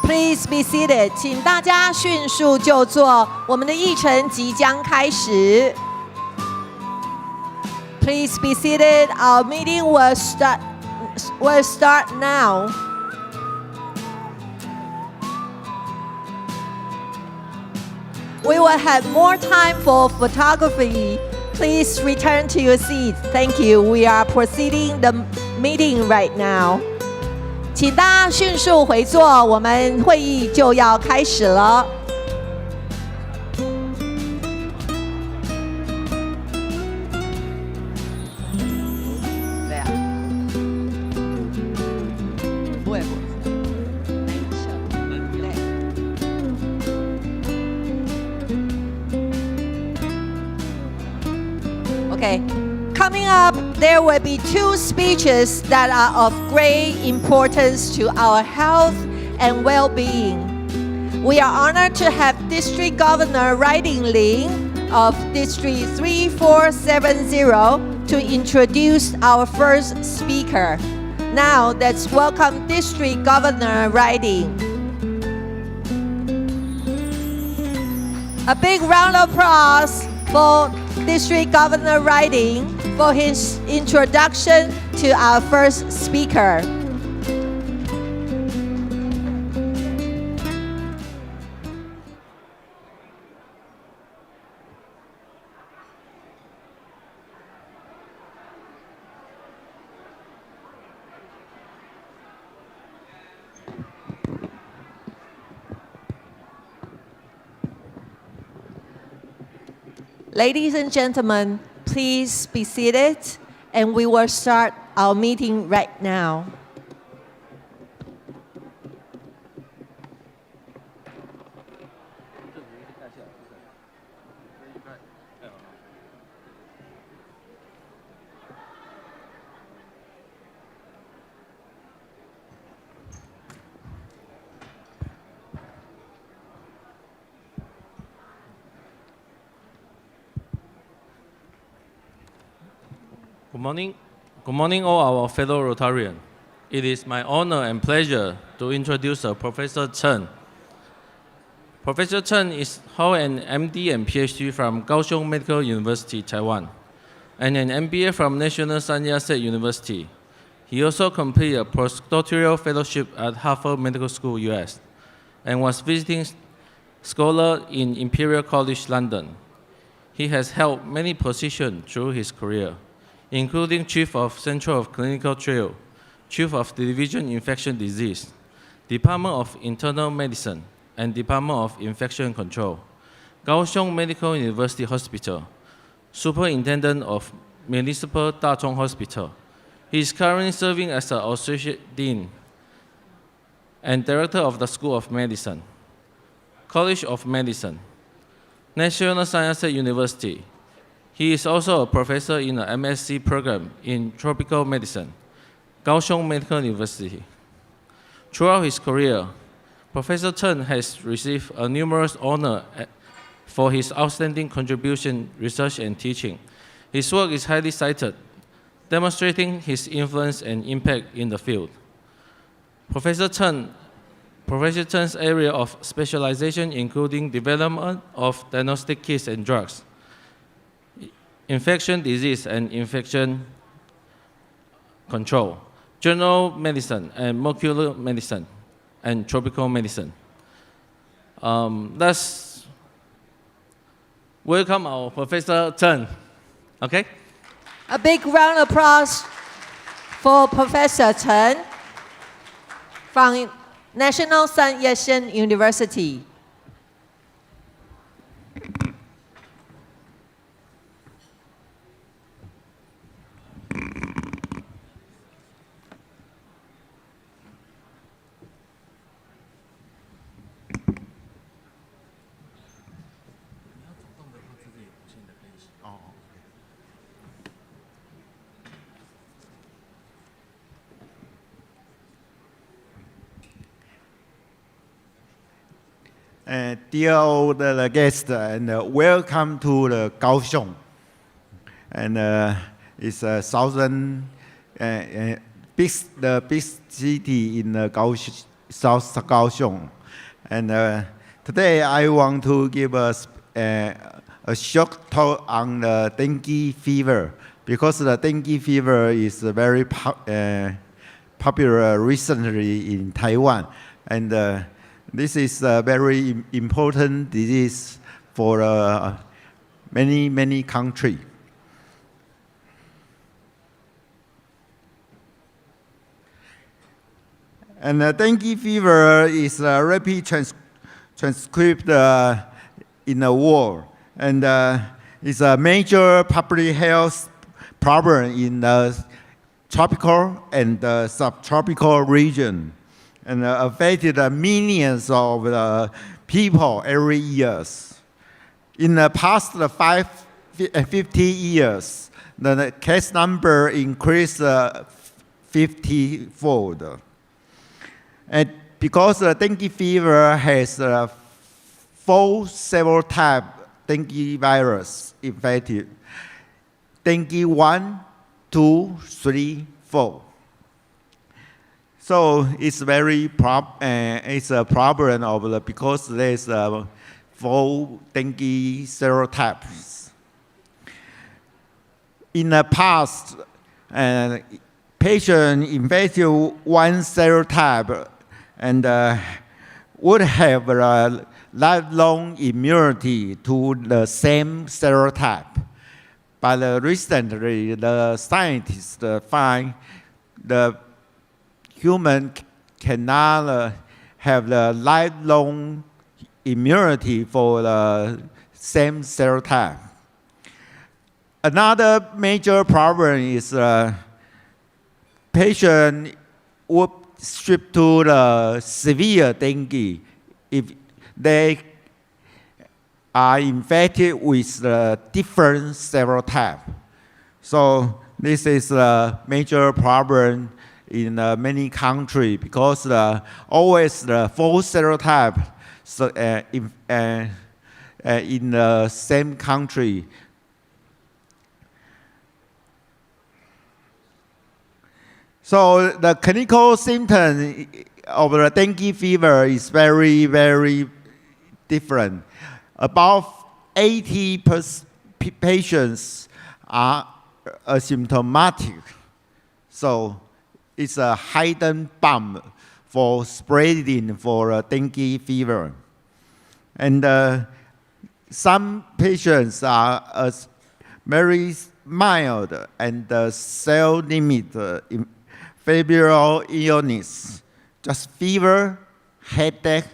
Please be seated， 请大家迅速就座，我们的议程即将开始。Please be seated. Our meeting will start now. We will have more time for photography. Please return to your seats. Thank you. We are proceeding the meeting right now. 请大家迅速回座，我们会议就要开始了。对啊，不会。Okay. Coming up, there will be two speeches that are of great importance to our health and well-being. We are honored to have District Governor Riding Ling of District 3470 to introduce our first speaker. Now, let's welcome District Governor Riding. A big round of applause for District Governor Riding for his introduction to our first speaker. Ladies and gentlemen, please be seated, and we will start our meeting right now. Good morning, all our fellow Rotarians. It is my honor and pleasure to introduce Professor Chen. Professor Chen holds an MD and PhD from Kaohsiung Medical University, Taiwan, and an MBA from National San Yat-sen University. He also completed a postdoctoral fellowship at Harvard Medical School, US, and was visiting scholar in Imperial College London. He has held many positions through his career, including Chief of Center of Clinical Trial, Chief of the Division Infection Disease, Department of Internal Medicine, and Department of Infection Control, Kaohsiung Medical University Hospital, Superintendent of Municipal Dachong Hospital. He is currently serving as an Associate Dean and Director of the School of Medicine, College of Medicine, National San Yat-sen University. He is also a professor in the MSc program in Tropical Medicine, Kaohsiung Medical University. Throughout his career, Professor Chen has received numerous honors for his outstanding contribution, research, and teaching. His work is highly cited, demonstrating his influence and impact in the field. Professor Chen's area of specialization including development of diagnostic kits and drugs, infection disease and infection control, general medicine and molecular medicine, and tropical medicine. Let's welcome our Professor Chen. Okay? A big round of applause for Professor Chen from National San Yat-sen University. Dear all the guests, and welcome to the Kaohsiung. And it's a the big city in South Kaohsiung. And today I want to give us a short talk on the dengue fever, because the dengue fever is very popular recently in Taiwan. And this is a very important disease for many countries. And dengue fever is rapid transcribed in the world, and it's a major public health problem in the tropical and subtropical region, and affected millions of people every year. In the past 50 years, the case number increased 50-fold. And because dengue fever has 4 several types dengue virus infected: dengue 1, 2, 3, 4. So it's it's a problem of because there's 4 dengue serotypes. In the past, patient infected one serotype and would have a lifelong immunity to the same serotype. But recently, the scientists find the human cannot have the lifelong immunity for the same serotype. Another major problem is patient would shift to the severe dengue if they are infected with the different serotype. So this is a major problem in many countries, because always the 4 serotypes in the same country. So the clinical symptom of the dengue fever is very different. About 80% patients are asymptomatic. So it's a hidden bomb for spreading for dengue fever. And some patients are very mild and cell limit febrile illness, just fever, headache,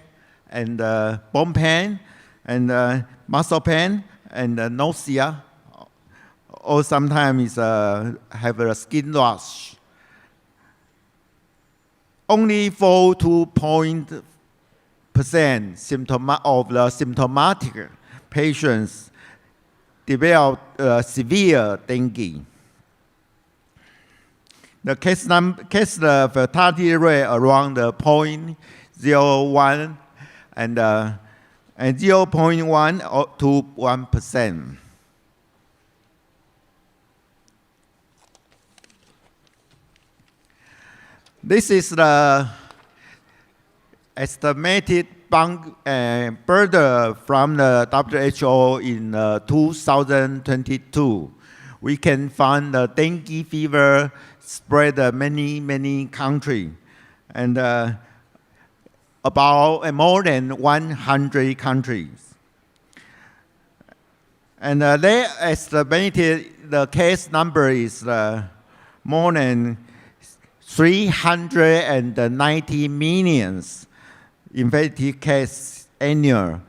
and bone pain, and muscle pain, and nausea, or sometimes have a skin rash. Only 4 to 0.% of the symptomatic patients develop severe dengue. The case fatality rate around 0.01 and 0.1 to 1%. This is the estimated burden from the WHO in 2022. We can find the dengue fever spread many countries, and about more than 100 countries. And they estimated the case number is more than 390 million infected cases annual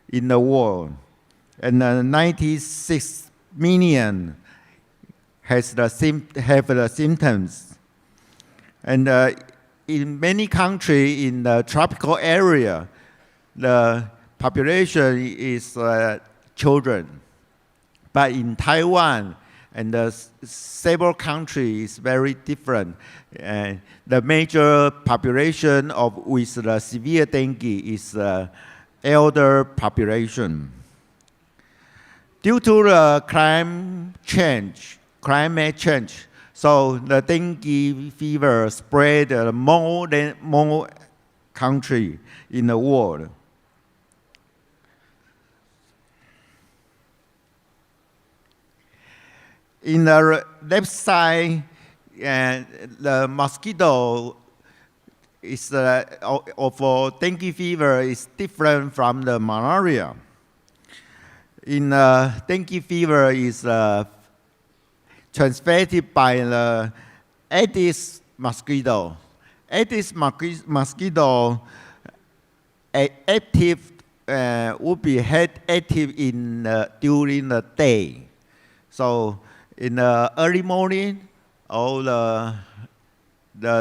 in the world, and 96 million have the symptoms. And in many countries in the tropical area, the population is children. But in Taiwan and several countries is very different. The major population with the severe dengue is elder population. Due to the climate change, so the dengue fever spread more country in the world. In the left side, the mosquito is of dengue fever is different from the malaria. In dengue fever is transmitted by the Aedes mosquito. Aedes mosquito active would be active during the day. So in the early morning or the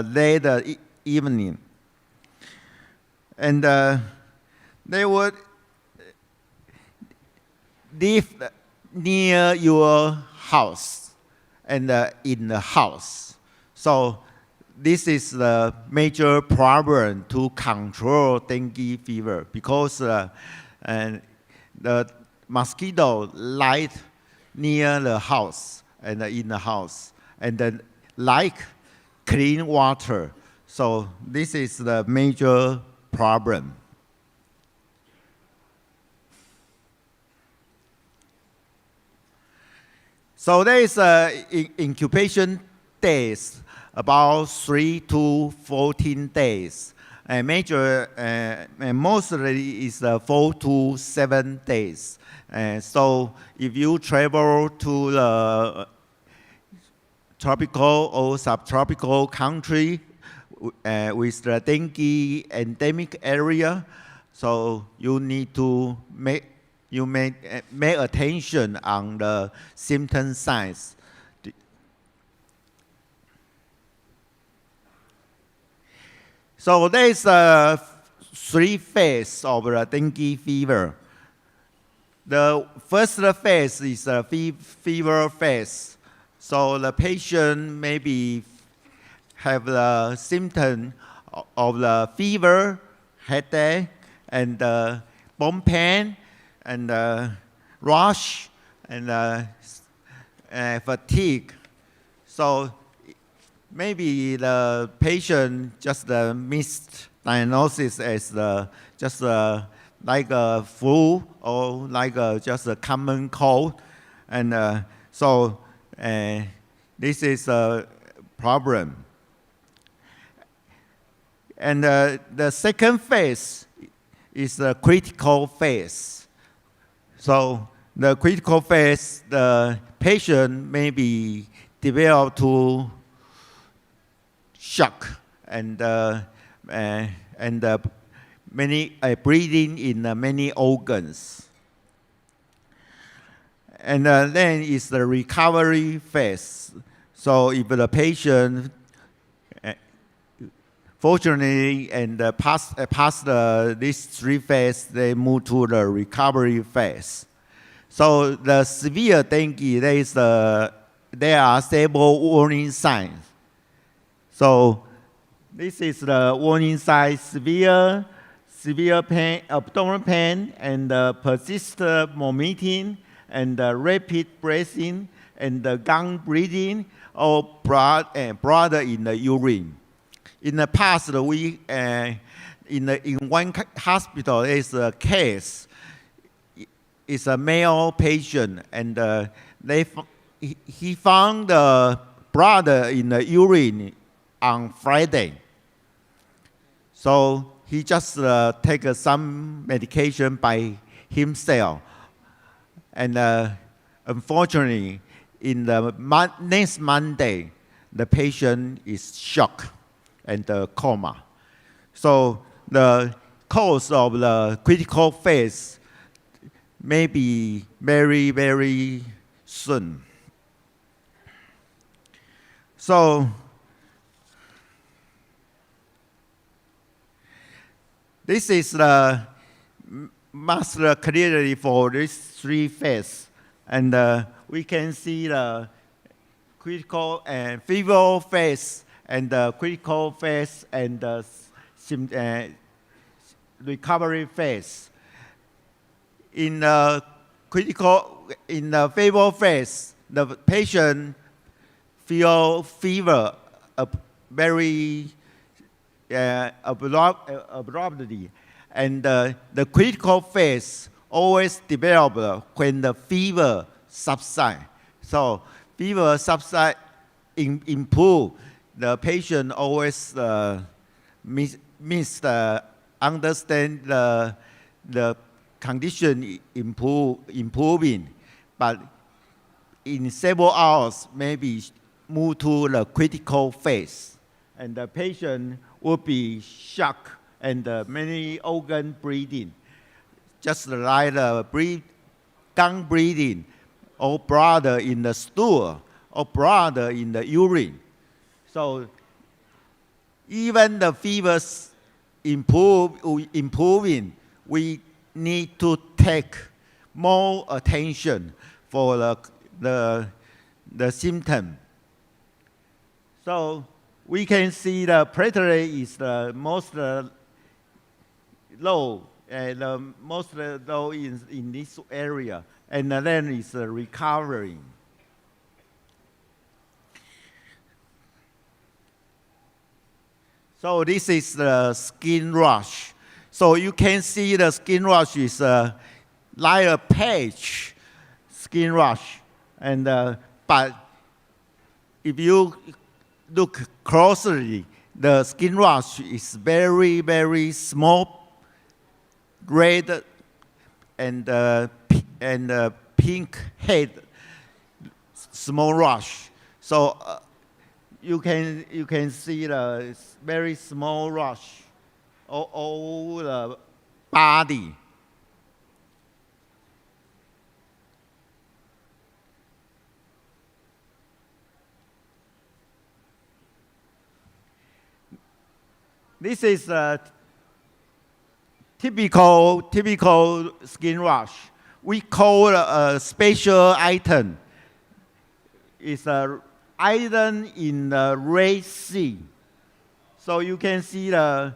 late evening. And they would live near your house and in the house. So this is the major problem to control dengue fever because the mosquito live near the house and in the house and then like clean water. So this is the major problem. So there is incubation days, about 3 to 14 days. And mostly is 4 to 7 days. So if you travel to the tropical or subtropical country with the dengue endemic area, so you need to make attention on the symptom signs. So there is 3 phases of the dengue fever. The first phase is a fever phase. So the patient maybe have the symptom of the fever, headache, and bone pain, and rash, and fatigue. So maybe the patient just missed diagnosis as just like a flu or like just a common cold, and so this is a problem. And the second phase is the critical phase. So the critical phase, the patient may be developed to shock and many breathing in many organs. And then is the recovery phase. So if the patient fortunately and pass these 3 phases, they move to the recovery phase. So the severe dengue, there are several warning signs. So this is the warning sign: severe pain, abdominal pain, and persistent vomiting, and rapid breathing, and gum breathing, or blood in the urine. In the past, in one hospital, there is a case. It's a male patient, and he found the blood in the urine on Friday. So he just take some medication by himself. And unfortunately, in the next Monday, the patient is shocked and coma. So the cause of the critical phase may be very, very soon. So this is the master clearly for these 3 phases. And we can see the critical and fever phase, and the critical phase, and the recovery phase. In the fever phase, the patient feel fever very abruptly, and the critical phase always develop when the fever subside. So fever subside improve. The patient always understand the condition improving, but in several hours maybe move to the critical phase, and the patient will be shocked and many organ breathing, just like the gun breathing, or blood in the stool, or blood in the urine. So even the fevers improving, we need to take more attention for the symptom. So we can see the platelet is the most low, the most low in this area, and then it's recovering. So this is the skin rash. So you can see the skin rash is like a patch skin rash, and but if you look closely, the skin rash is very, very small, red and pink head, small rash. So you can see the very small rash all the body. This is a typical skin rash. We call a special item. It's a iron in the Red Sea. So you can see the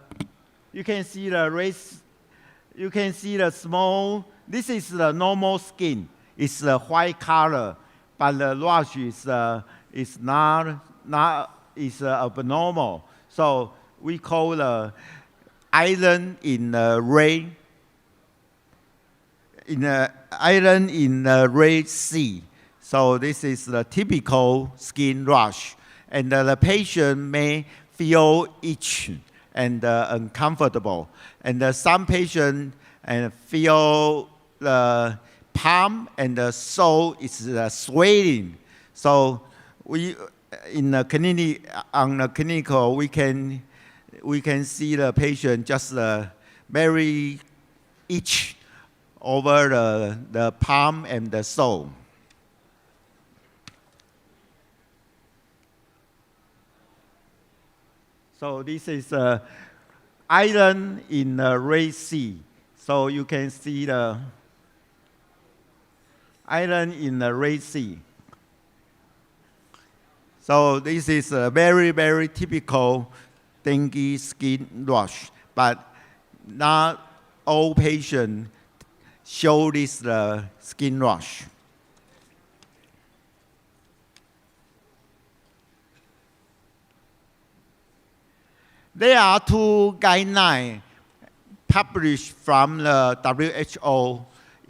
small. This is the normal skin. It's the white color, but the rash is not abnormal. So we call the iron in the Red Sea. So this is the typical skin rash, and the patient may feel itchy and uncomfortable, and some patients feel the palm and the sole is swelling. So we in the clinical we can see the patient just very itch over the palm and the sole. So this is iron in the Red Sea. So you can see the iron in the Red Sea. So this is a very, very typical dengue skin rash, but not all patients show this skin rash. There are two guidelines published from the WHO.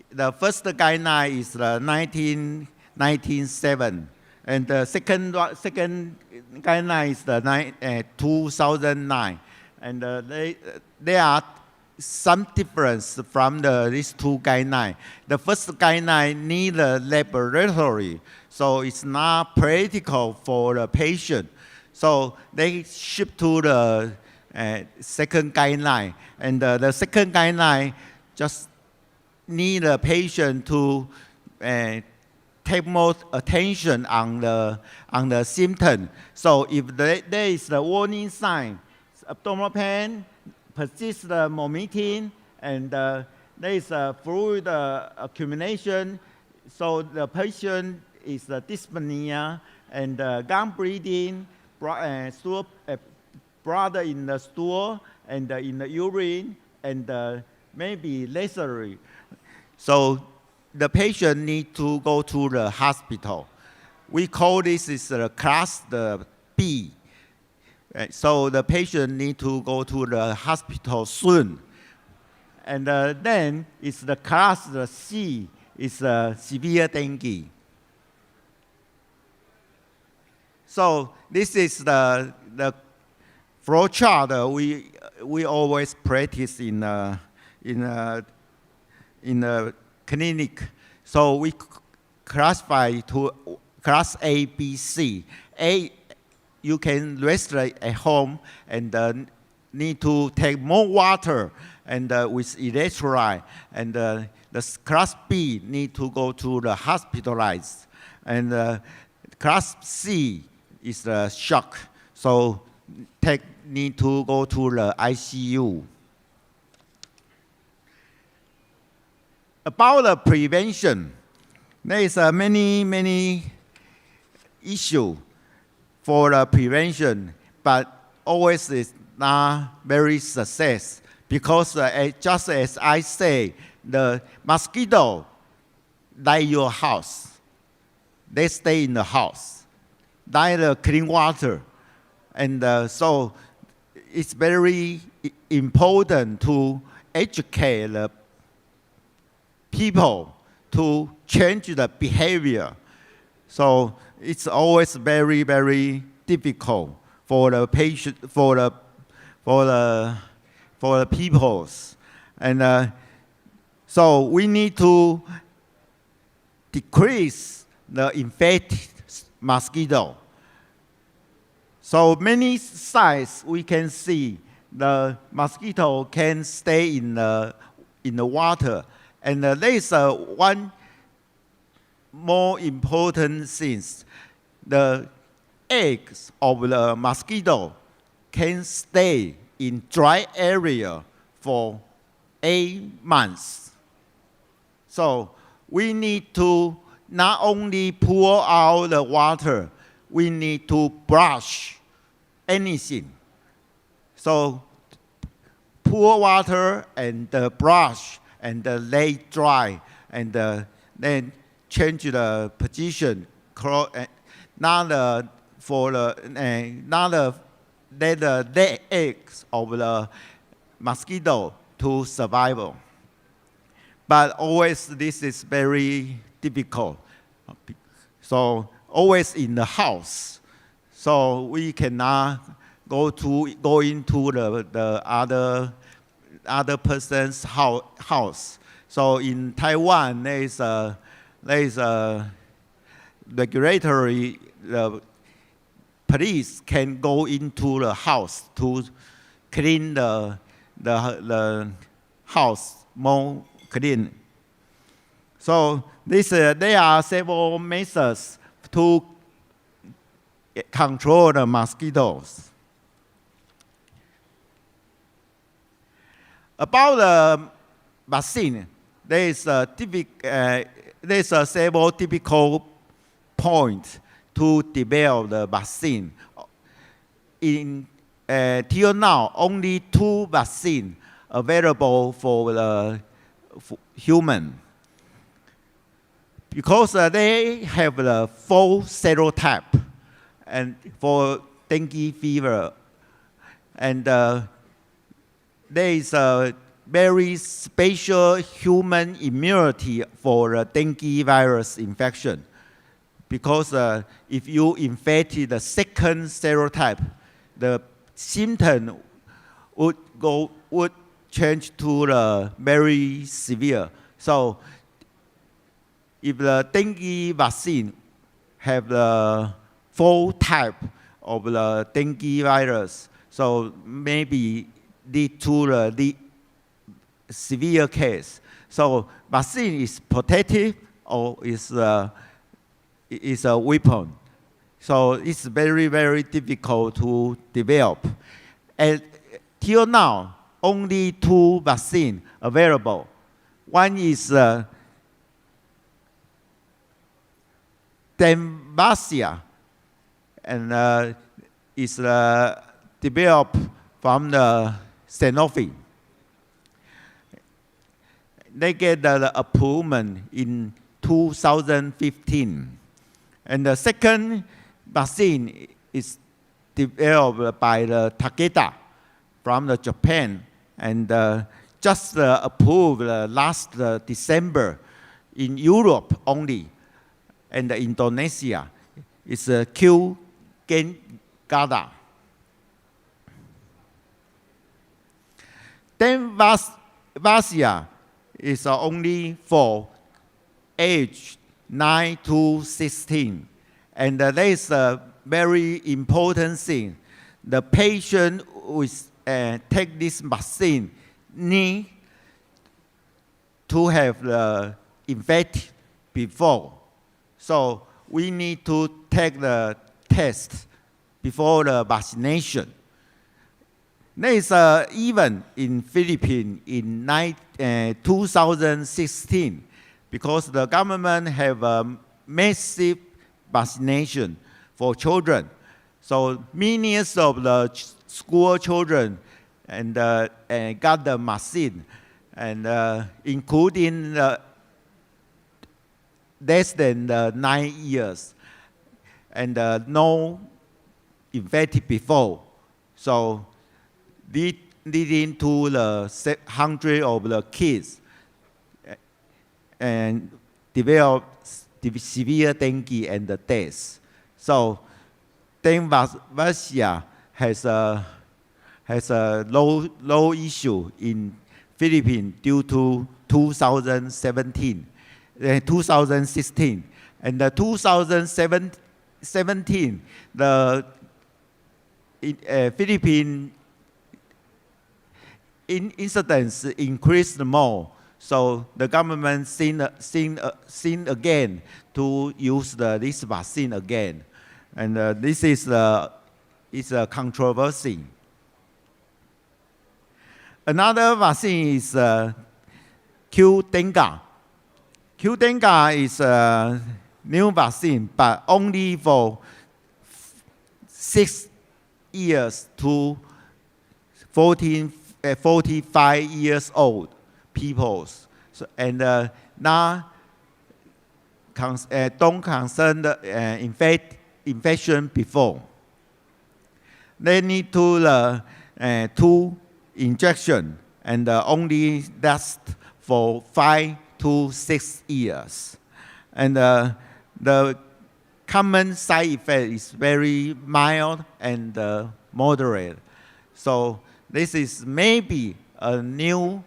The first guideline is the 1997, and the second guideline is the 2009. And there are some difference from these two guidelines. The first guideline needs a laboratory, so it's not practical for the patient. So they shift to the second guideline, and the second guideline just need a patient to take more attention on the symptom. So if there is the warning sign, abdominal pain, persist vomiting, and there is a fluid accumulation, so the patient is dyspnea and gum breathing, blood in the stool and in the urine, and maybe lethargy. So the patient need to go to the hospital. We call this is class B. So the patient need to go to the hospital soon. And then it's the class C, is severe dengue. So this is the flow chart we always practice in the clinic. So we classify to class A, B, C. A, you can rest at home and need to take more water and with electrolyte. And the class B need to go to the hospitalized. And class C is the shock. So need to go to the ICU. About the prevention, there is many issues for the prevention, but always is not very success because just as I say, the mosquito like your house. They stay in the house, like the clean water. And so it's very important to educate the people to change the behavior. So it's always very difficult for the patient, for the peoples. And so we need to decrease the infected mosquito. So many sites we can see the mosquito can stay in the water. And there is one more important thing. The eggs of the mosquito can stay in dry area for 8 months. So we need to not only pour out the water, we need to brush anything. So pour water and brush and lay dry and then change the position. Not let the eggs of the mosquito to survival. But always this is very difficult. So always in the house. So we cannot go into the other person's house. So in Taiwan, there is a regulatory, the police can go into the house to clean the house more clean. So there are several methods to control the mosquitoes. About the vaccine, there is several typical points to develop the vaccine. Till now, only 2 vaccines available for the human. Because they have the 4 serotype and for dengue fever. And there is a very special human immunity for the dengue virus infection. Because if you infected the 2nd serotype, the symptom would change to the very severe. So if the dengue vaccine have the 4 type of the dengue virus, so maybe lead to the severe case. So vaccine is protective or is a weapon. So it's very difficult to develop. And till now, only 2 vaccines available. One is Denvacia, and is developed from the Sanofi. They get the approval in 2015. And the second vaccine is developed by the Takeda from the Japan, and just approved last December in Europe only, and Indonesia. It's Q Gada. Then Vasia is only for age 9 to 16. And that is a very important thing. The patient with take this vaccine need to have the infection before. So we need to take the test before the vaccination. There is even in Philippines in 2016, because the government have a massive vaccination for children. So millions of the school children and got the vaccine, and including less than 9 years, and no infected before. So leading to the hundred of the kids and develop severe dengue and the death. So dengue has a low issue in Philippines due to 2016, and the 2017 the Philippine incidents increased more. So the government seen again to use this vaccine again, and this is a controversy. Another vaccine is Qdenga. Qdenga is a new vaccine, but only for 6 years to 45 years old people, so, and not don't concern the infection before. They need to 2 injection, and only last for 5 to 6 years. And the common side effect is very mild and moderate. So this is maybe a new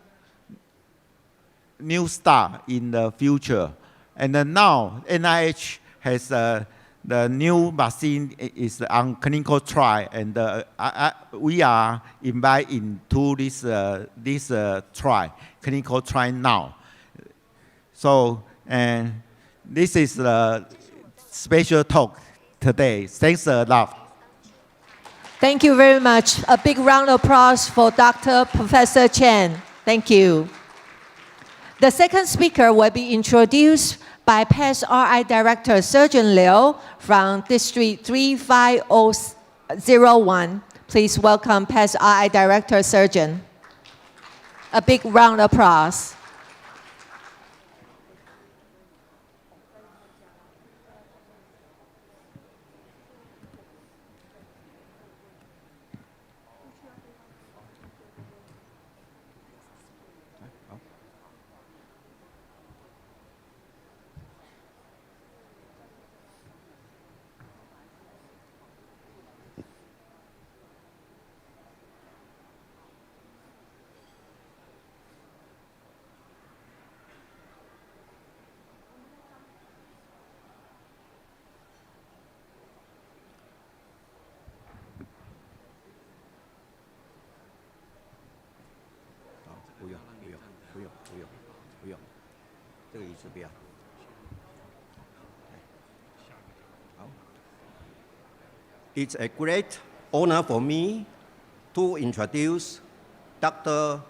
start in the future. And now NIH has the new vaccine is on clinical trial, and we are invited into this clinical trial now. So this is the special talk today. Thanks a lot. Thank you very much. A big round of applause for Dr. Professor Chen. Thank you. The second speaker will be introduced by PES RI Director Surgeon Liu from District 35001. Please welcome PES RI Director Surgeon. A big round of applause. It's a great honor for me to introduce Dr.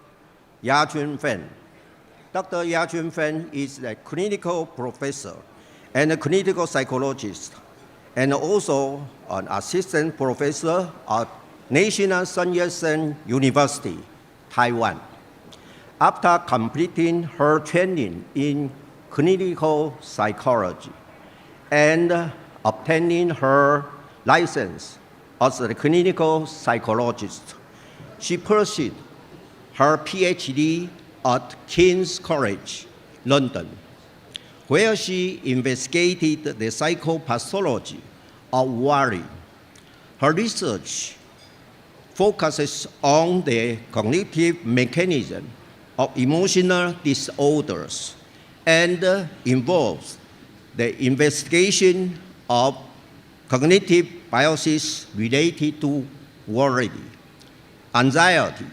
Yajun Fen. Dr. Yajun Fen is a clinical professor and a clinical psychologist, and also an assistant professor at National Sun Yat-sen University, Taiwan. After completing her training in clinical psychology and obtaining her license as a clinical psychologist. She pursued her PhD at King's College, London, where she investigated the psychopathology of worry. Her research focuses on the cognitive mechanism of emotional disorders and involves the investigation of cognitive biases related to worry, anxiety,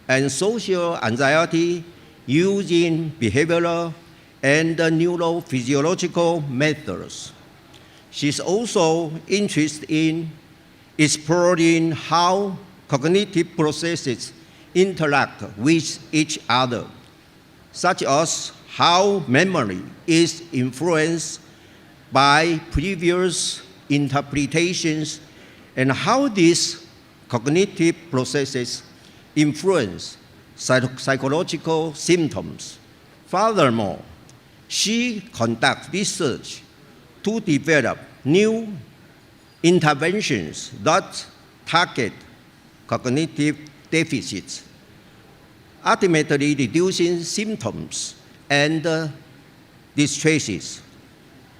and social anxiety using behavioral and neurophysiological methods. She's also interested in exploring how cognitive processes interact with each other, such as how memory is influenced by previous interpretations and how these cognitive processes influence psychological symptoms. Furthermore, she conducts research to develop new interventions that target cognitive deficits, ultimately reducing symptoms and distresses.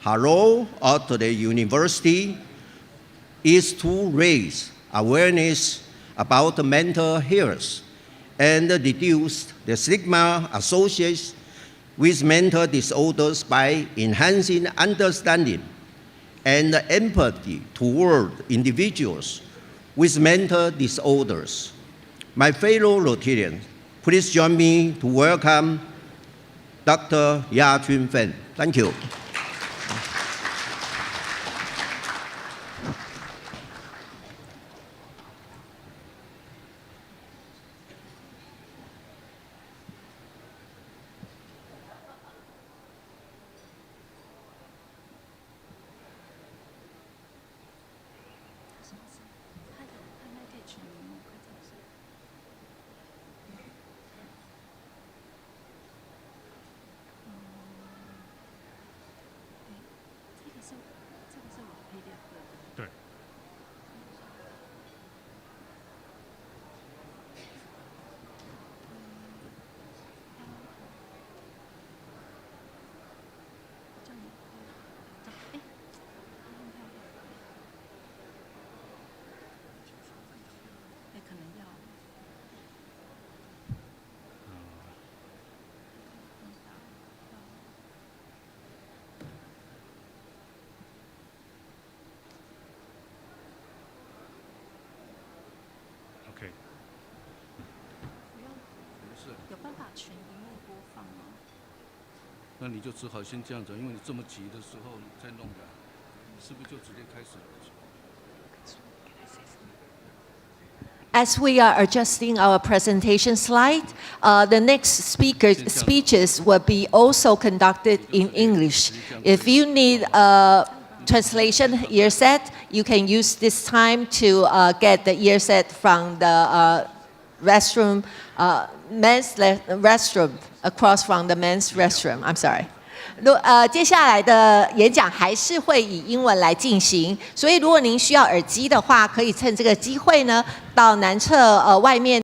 Her role at the university is to raise awareness about mental health and reduce the stigma associated with mental disorders by enhancing understanding and empathy toward individuals with mental disorders. My fellow Rotarians, please join me to welcome Dr. Ya-Chun Fen. Thank you. OK，有办法全荧幕播放吗？那你就只好先这样子，因为你这么急的时候再弄的，是不是就直接开始了？ As we are adjusting our presentation slide, the next speeches will be also conducted in English. If you need a translation earset, you can use this time to get the earset from the restroom, men's restroom, across from the men's restroom. I'm sorry. 接下来的演讲还是会以英文来进行，所以如果您需要耳机的话，可以趁这个机会呢，到南侧外面。